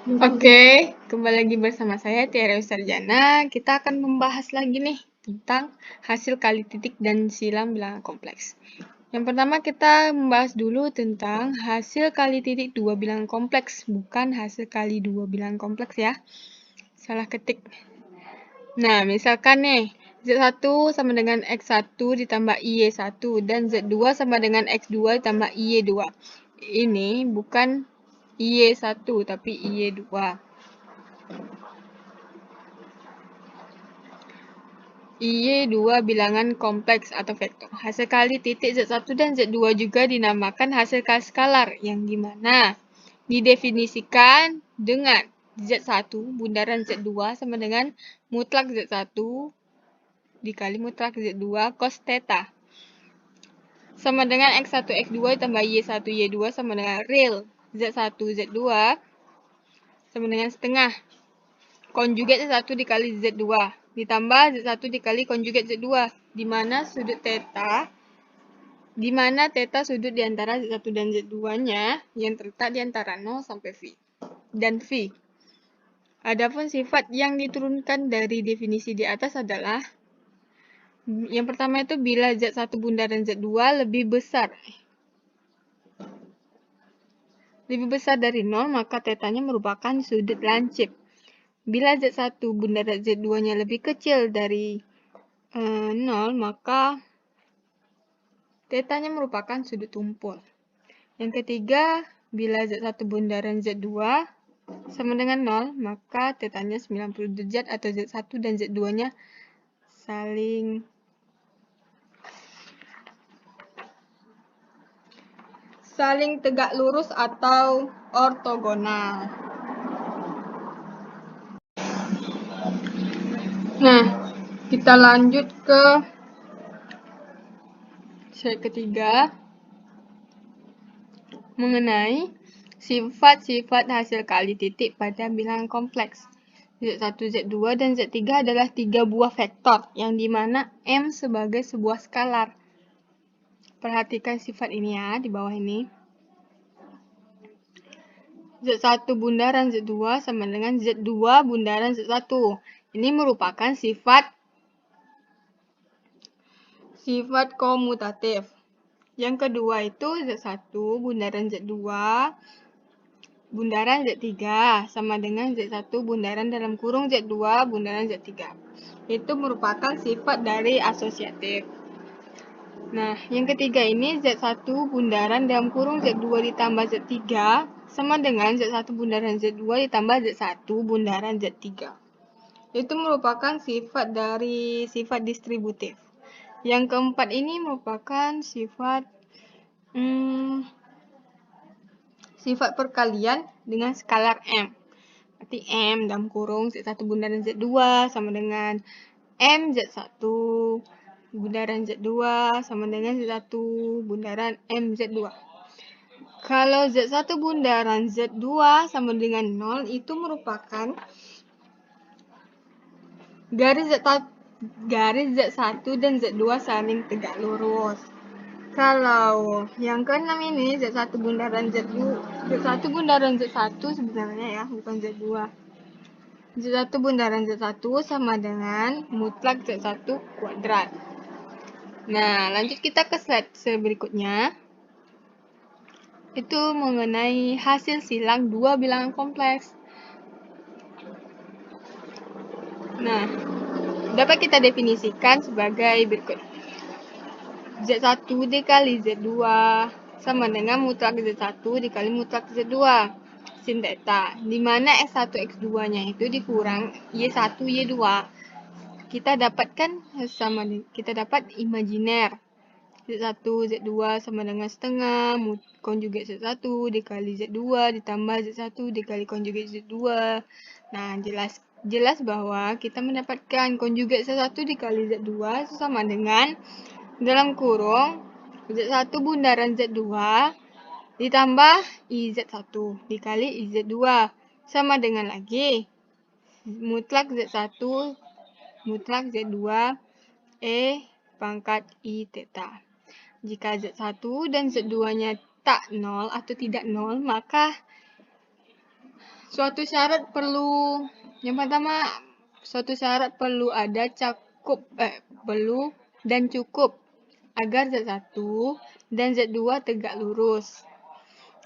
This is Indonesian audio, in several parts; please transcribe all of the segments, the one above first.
Oke, kembali lagi bersama saya Tiara Sarjana. Kita akan membahas lagi nih tentang hasil kali titik dan silang bilangan kompleks. Yang pertama kita membahas dulu tentang hasil kali titik dua bilangan kompleks, bukan hasil kali dua bilangan kompleks ya. Salah ketik. Nah, misalkan nih, Z1 sama dengan X1 ditambah Y1 dan Z2 sama dengan X2 ditambah Y2. Ini bukan Y1 tapi Y2. Y2 bilangan kompleks atau vektor. Hasil kali titik Z1 dan Z2 juga dinamakan hasil kali skalar, yang dimana didefinisikan dengan Z1 bundaran Z2 sama dengan mutlak Z1 dikali mutlak Z2 cos theta. Sama dengan X1 X2 ditambah Y1 Y2 sama dengan real Z1 Z2 sama dengan setengah konjugat Z1 dikali Z2 ditambah Z1 dikali konjugat Z2, di mana theta sudut di antara Z1 dan Z2-nya yang terletak di antara 0 sampai V dan V. Adapun sifat yang diturunkan dari definisi di atas adalah yang pertama itu bila Z1 bundaran Z2 lebih besar dari 0, maka tetanya merupakan sudut lancip. Bila Z1 bundaran Z2-nya lebih kecil dari 0, maka tetanya merupakan sudut tumpul. Yang ketiga, bila Z1 bundaran Z2 sama dengan 0, maka tetanya 90 derajat atau Z1 dan Z2-nya saling tegak lurus atau ortogonal. Nah, kita lanjut ke slide ketiga mengenai sifat-sifat hasil kali titik pada bilangan kompleks. Z1, Z2, dan Z3 adalah 3 buah vektor, yang dimana M sebagai sebuah skalar. Perhatikan sifat ini ya, di bawah ini. Z1 bundaran Z2 sama dengan Z2 bundaran Z1. Ini merupakan sifat komutatif. Yang kedua itu Z1 bundaran Z2 bundaran Z3 sama dengan Z1 bundaran dalam kurung Z2 bundaran Z3. Itu merupakan sifat dari asosiatif. Nah, yang ketiga ini Z1 bundaran dalam kurung Z2 ditambah Z3 sama dengan Z1 bundaran Z2 ditambah Z1 bundaran Z3. Itu merupakan sifat dari sifat distributif. Yang keempat ini merupakan sifat perkalian dengan skalar M. Berarti M dalam kurung Z1 bundaran Z2 sama dengan M Z1 bundaran Z2 sama dengan Z1 bundaran M Z2. Kalau Z1 bundaran Z2 sama dengan 0, itu merupakan garis Z1 dan Z2 saling tegak lurus. Kalau yang keenam ini Z1 bundaran Z1 sebenarnya ya, bukan Z2. Z1 bundaran Z1 sama dengan mutlak Z1 kuadrat. Nah, lanjut kita ke slide berikutnya. Itu mengenai hasil silang dua bilangan kompleks. Nah, dapat kita definisikan sebagai berikut. Z1 dikali Z2 sama dengan mutlak Z1 dikali mutlak Z2 sin theta, di mana X1 X2-nya itu dikurang Y1 Y2. Kita dapat imajiner. Z1 Z2 sama dengan setengah konjugat Z1 dikali Z2 ditambah Z1 dikali konjugat Z2. Nah, jelas bahwa kita mendapatkan konjugat Z1 dikali Z2 sama dengan dalam kurung Z1 bundaran Z2 ditambah IZ1 dikali IZ2 sama dengan lagi mutlak Z1 mutlak Z2 E pangkat I theta. Jika Z1 dan Z2-nya tak 0 atau tidak 0, maka Suatu syarat perlu, yang pertama, suatu syarat perlu ada perlu dan cukup agar Z1 dan Z2 tegak lurus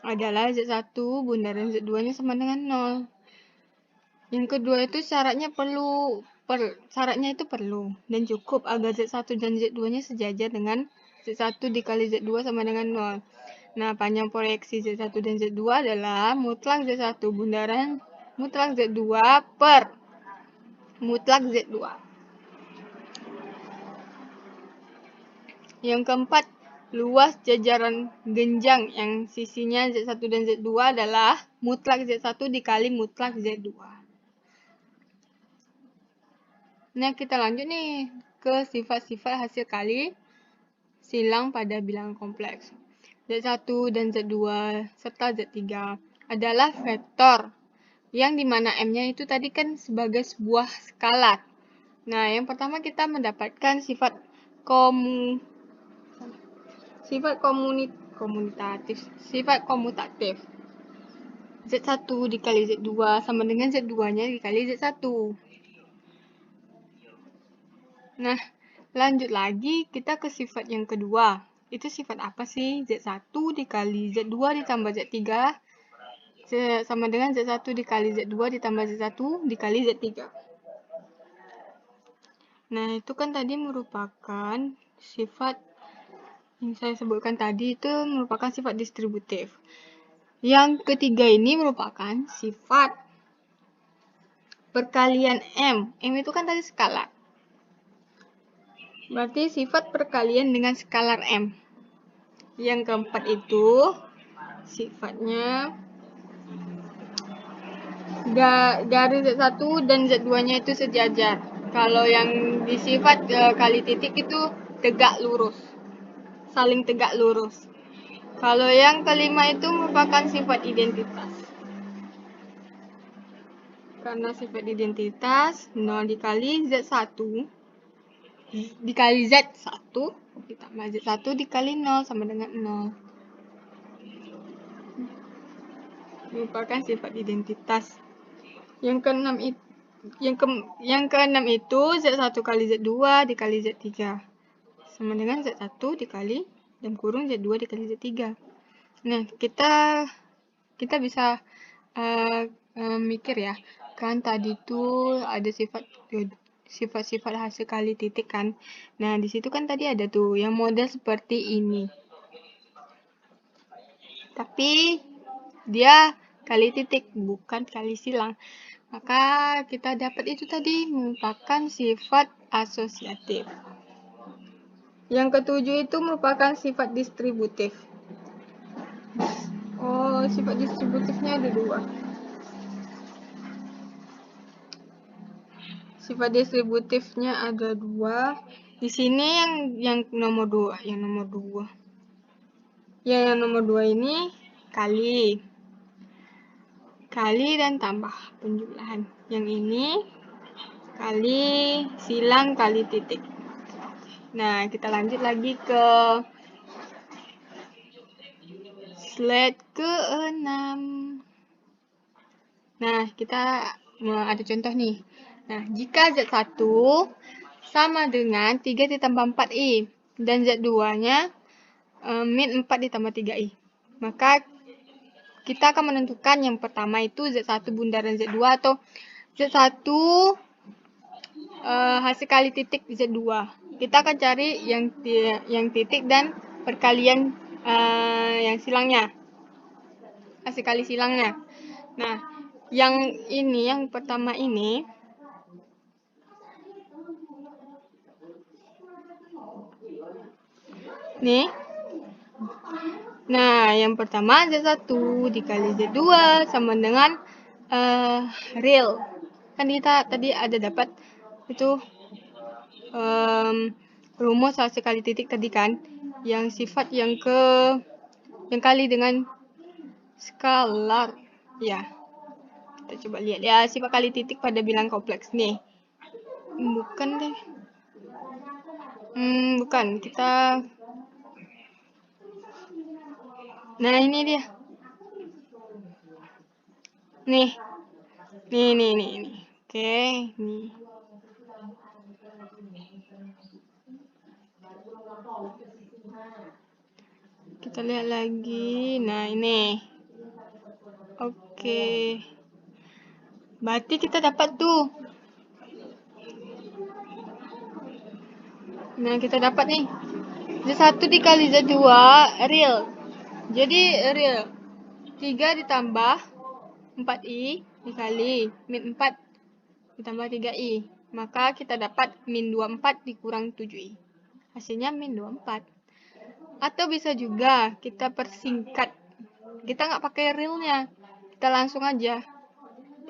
adalah Z1 bundaran Z2-nya sama dengan 0. Yang kedua itu syaratnya itu perlu dan cukup agar Z1 dan Z2-nya sejajar dengan Z1 dikali Z2 sama dengan 0. Nah, panjang proyeksi Z1 dan Z2 adalah mutlak Z1 bundaran mutlak Z2 per mutlak Z2. Yang keempat, luas jajaran genjang yang sisinya Z1 dan Z2 adalah mutlak Z1 dikali mutlak Z2. Nah, kita lanjut nih ke sifat-sifat hasil kali silang pada bilangan kompleks. Z1 dan Z2 serta Z3 adalah vektor yang dimana M-nya itu tadi kan sebagai sebuah skalar. Nah, yang pertama kita mendapatkan sifat komutatif. Z1 dikali Z2 sama dengan Z2-nya dikali Z1. Nah, lanjut lagi kita ke sifat yang kedua. Itu sifat apa sih? Z1 dikali Z2 ditambah Z3 sama dengan Z1 dikali Z2 ditambah Z1 dikali Z3. Nah, itu kan tadi merupakan sifat yang saya sebutkan tadi itu merupakan sifat distributif. Yang ketiga ini merupakan sifat perkalian M. M itu kan tadi skalar. Berarti sifat perkalian dengan skalar M. Yang keempat itu sifatnya dari Z1 dan Z2-nya itu sejajar. Kalau yang di sifat kali titik itu tegak lurus. Saling tegak lurus. Kalau yang kelima itu merupakan sifat identitas. Karena sifat identitas 0 dikali Z1 dikali Z1 ditambah Z1 dikali 0 sama dengan 0. Merupakan sifat identitas. Yang keenam itu Z1 kali Z2 dikali Z3 sama dengan Z1 dikali dalam kurung Z2 dikali Z3. Nah, kita bisa mikir ya, kan tadi tuh ada sifat-sifat hasil kali titik kan. Nah, di situ kan tadi ada tuh yang model seperti ini. Tapi dia kali titik, bukan kali silang. Maka kita dapat itu tadi merupakan sifat asosiatif. Yang ketujuh itu merupakan sifat distributif. Oh, sifat distributifnya ada dua. Sifat distributifnya ada dua. Di sini yang nomor dua, Ya, yang nomor dua ini kali dan tambah penjumlahan. Yang ini kali silang kali titik. Nah, kita lanjut lagi ke slide ke-6. Nah, kita ada contoh nih. Nah, jika Z1 sama dengan 3 ditambah 4i dan Z2-nya min 4 ditambah 3i. Maka kita akan menentukan yang pertama itu Z1 bundaran Z2 atau Z1 hasil kali titik Z2. Kita akan cari yang titik dan perkalian yang silangnya. Hasil kali silangnya. Nah, yang pertama ini nih. Nah, yang pertama Z1 dikali Z2 sama dengan real. Kan kita tadi ada dapat itu rumus hasil kali titik tadi kan, yang sifat yang kali dengan skalar. Ya, kita coba lihat ya sifat kali titik pada bilangan kompleks nih. Bukan deh. Bukan. Nah, ini dia. Nih, Nih. Oke, nih. Kita lihat lagi. Nah, ini. Oke. Berarti kita dapat tuh. Nah, kita dapat nih. Z1 dikali Z2 real. Jadi real. 3 ditambah 4i dikali min 4 ditambah 3i. Maka kita dapat min 24 dikurang 7i. Hasilnya min 24. Atau bisa juga kita persingkat. Kita nggak pakai realnya. Kita langsung aja.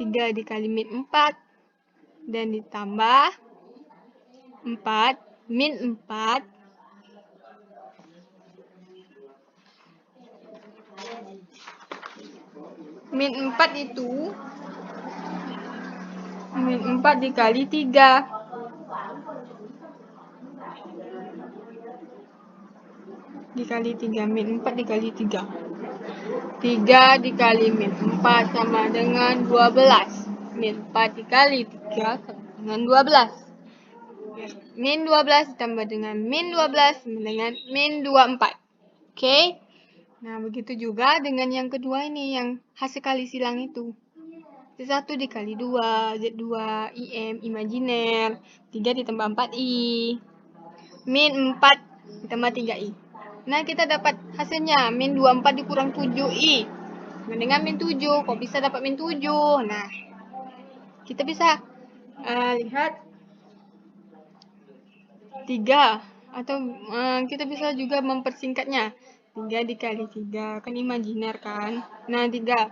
3 dikali min 4 dan ditambah 4 min 4 min 4 itu min 4 dikali 3 dikali 3 min 4 dikali 3 3 dikali min 4 sama dengan 12 min 4 dikali 3 sama dengan 12 min 12 ditambah dengan min 12 sama dengan min 24. Oke. Nah, begitu juga dengan yang kedua ini, yang hasil kali silang itu. Z1 dikali 2, Z2, IM, imajiner, 3 ditambah 4I, min 4 ditambah 3I. Nah, kita dapat hasilnya, min 24 dikurang 7I. Nah, dengan min 7, kok bisa dapat min 7? Nah, kita bisa lihat 3, atau kita bisa juga mempersingkatnya. 3 dikali 3, kan imajiner kan? Nah, 3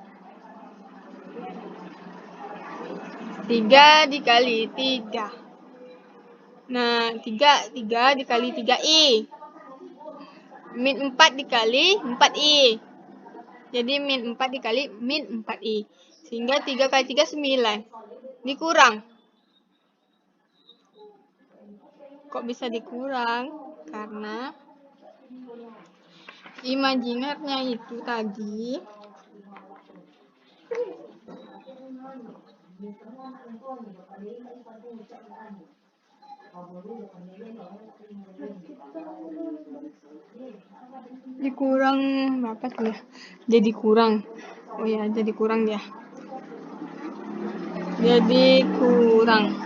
dikali 3. Nah, 3 dikali 3i. Min 4 dikali 4i. Jadi min 4 dikali min 4i. Sehingga 3 kali 3, 9. Dikurang. Kok bisa dikurang? Karena imajinernya itu tadi dikurang berapa tuh ya? Jadi kurang. Oh ya, jadi kurang dia. Jadi kurang.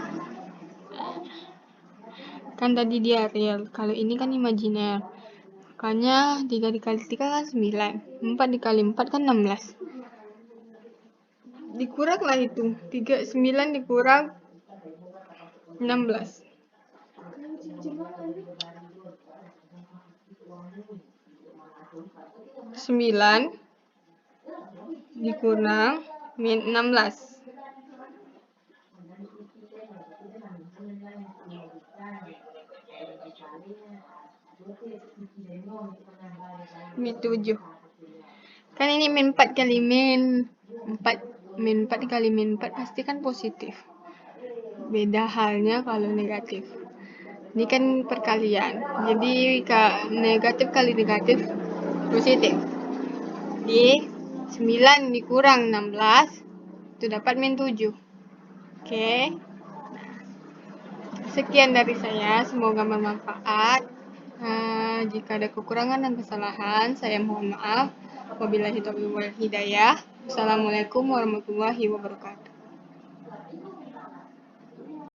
Kan tadi dia real. Kalau ini kan imajiner. Makanya 3 dikali 3 kan 9. 4 dikali 4 kan 16. Dikuranglah itu. 9 dikurang 16. 9 dikurang min 16. Min 7. Kan ini min 4 kali min 4. Min 4 dikali min 4 pasti kan positif. Beda halnya kalau negatif. Ini kan perkalian. Jadi negatif kali negatif positif. Jadi 9 dikurang 16 itu dapat min 7. Oke. Sekian dari saya, semoga bermanfaat. Jika ada kekurangan dan kesalahan, saya mohon maaf. Wabillahi taufiq wal hidayah. Assalamualaikum warahmatullahi wabarakatuh.